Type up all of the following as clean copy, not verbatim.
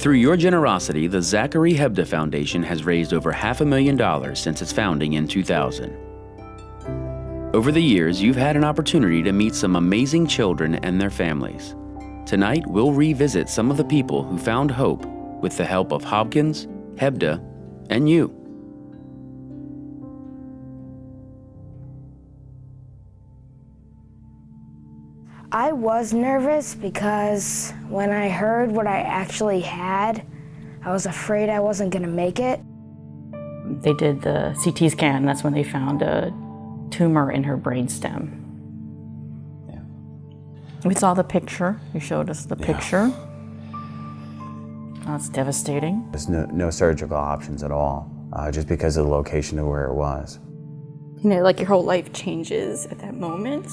Through your generosity, the Zachary Hebda Foundation has raised over $500,000 since its founding in 2000. Over the years, you've had an opportunity to meet some amazing children and their families. Tonight, we'll revisit some of the people who found hope with the help of Hopkins, Hebda, and You. I was nervous because when I heard what I actually had, I was afraid I wasn't gonna make it. They did the CT scan. That's when they found a tumor in her brainstem. Yeah. We saw the picture. You showed us the picture. That's devastating. There's no surgical options at all, just because of the location of where it was. You know, like your whole life changes at that moment.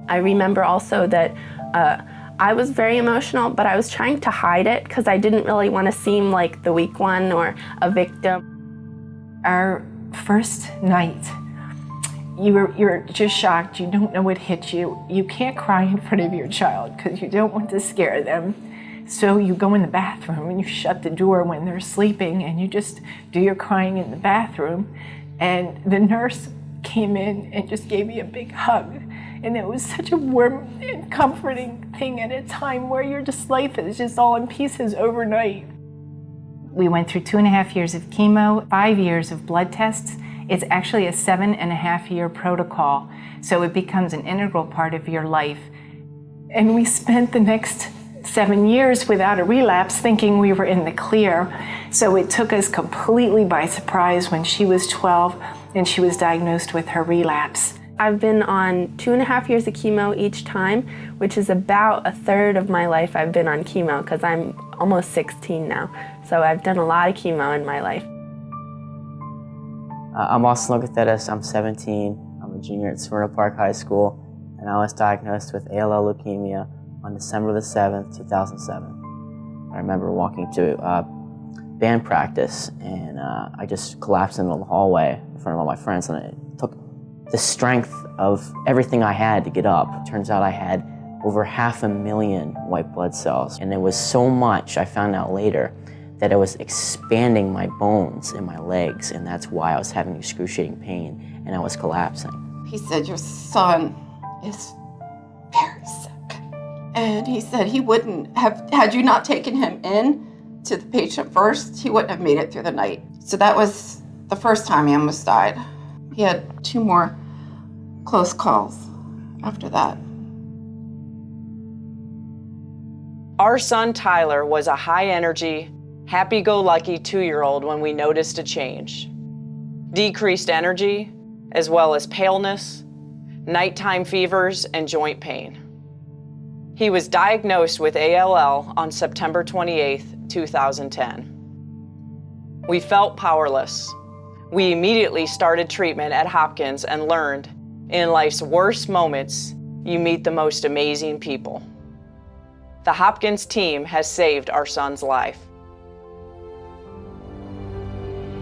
I remember also that I was very emotional, but I was trying to hide it because I didn't really want to seem like the weak one or a victim. Our first night, you're just shocked. You don't know what hit you. You can't cry in front of your child because you don't want to scare them. So you go in the bathroom and you shut the door when they're sleeping and you just do your crying in the bathroom. And the nurse came in and just gave me a big hug. And it was such a warm and comforting thing at a time where your life is just all in pieces overnight. We went through 2.5 years of chemo, 5 years of blood tests. It's actually a 7.5-year protocol, so it becomes an integral part of your life. And we spent the next 7 years without a relapse thinking we were in the clear. So it took us completely by surprise when she was 12 and she was diagnosed with her relapse. I've been on 2.5 years of chemo each time, which is about a third of my life I've been on chemo because I'm almost 16 now. So I've done a lot of chemo in my life. I'm Austin Locathetis, I'm 17. I'm a junior at Smyrna Park High School, and I was diagnosed with ALL leukemia on December the 7th, 2007. I remember walking to band practice, and I just collapsed in the hallway in front of all my friends, and it took the strength of everything I had to get up. Turns out I had over 500,000 white blood cells, and it was so much, I found out later, that it was expanding my bones in my legs, and that's why I was having excruciating pain, and I was collapsing. He said, your son is very sick. And he said he wouldn't have, had you not taken him in to the patient first, he wouldn't have made it through the night. So that was the first time he almost died. He had 2 more close calls after that. Our son Tyler was a high-energy, happy-go-lucky 2-year-old when we noticed a change. Decreased energy, as well as paleness, nighttime fevers, and joint pain. He was diagnosed with ALL on September 28, 2010. We felt powerless. We immediately started treatment at Hopkins and learned, in life's worst moments, you meet the most amazing people. The Hopkins team has saved our son's life.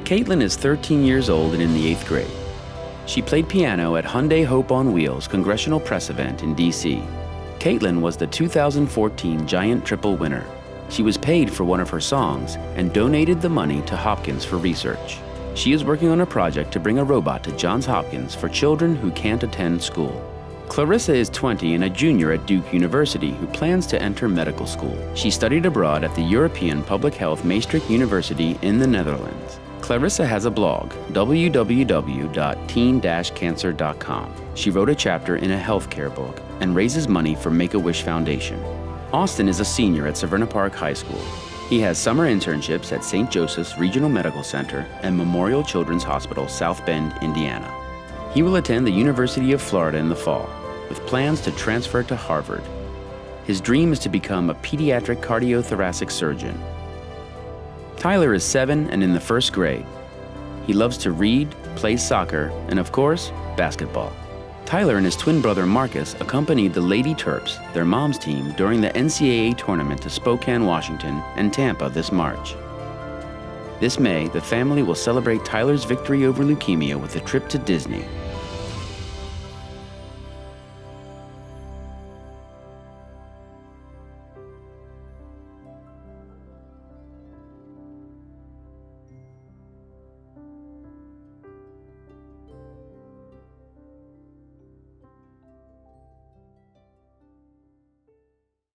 Kaitlyn is 13 years old and in the 8th grade. She played piano at Hyundai Hope on Wheels Congressional Press event in DC. Kaitlyn was the 2014 Giant Triple winner. She was paid for one of her songs and donated the money to Hopkins for research. She is working on a project to bring a robot to Johns Hopkins for children who can't attend school. Clarissa is 20 and a junior at Duke University who plans to enter medical school. She studied abroad at the European Public Health Maastricht University in the Netherlands. Clarissa has a blog, www.teen-cancer.com. She wrote a chapter in a healthcare book and raises money for Make-A-Wish Foundation. Austin is a senior at Severna Park High School. He has summer internships at St. Joseph's Regional Medical Center and Memorial Children's Hospital, South Bend, Indiana. He will attend the University of Florida in the fall, with plans to transfer to Harvard. His dream is to become a pediatric cardiothoracic surgeon. Tyler is 7 and in the 1st grade. He loves to read, play soccer, and of course, basketball. Tyler and his twin brother Marcus accompanied the Lady Terps, their mom's team, during the NCAA tournament to Spokane, Washington, and Tampa this March. This May, the family will celebrate Tyler's victory over leukemia with a trip to Disney.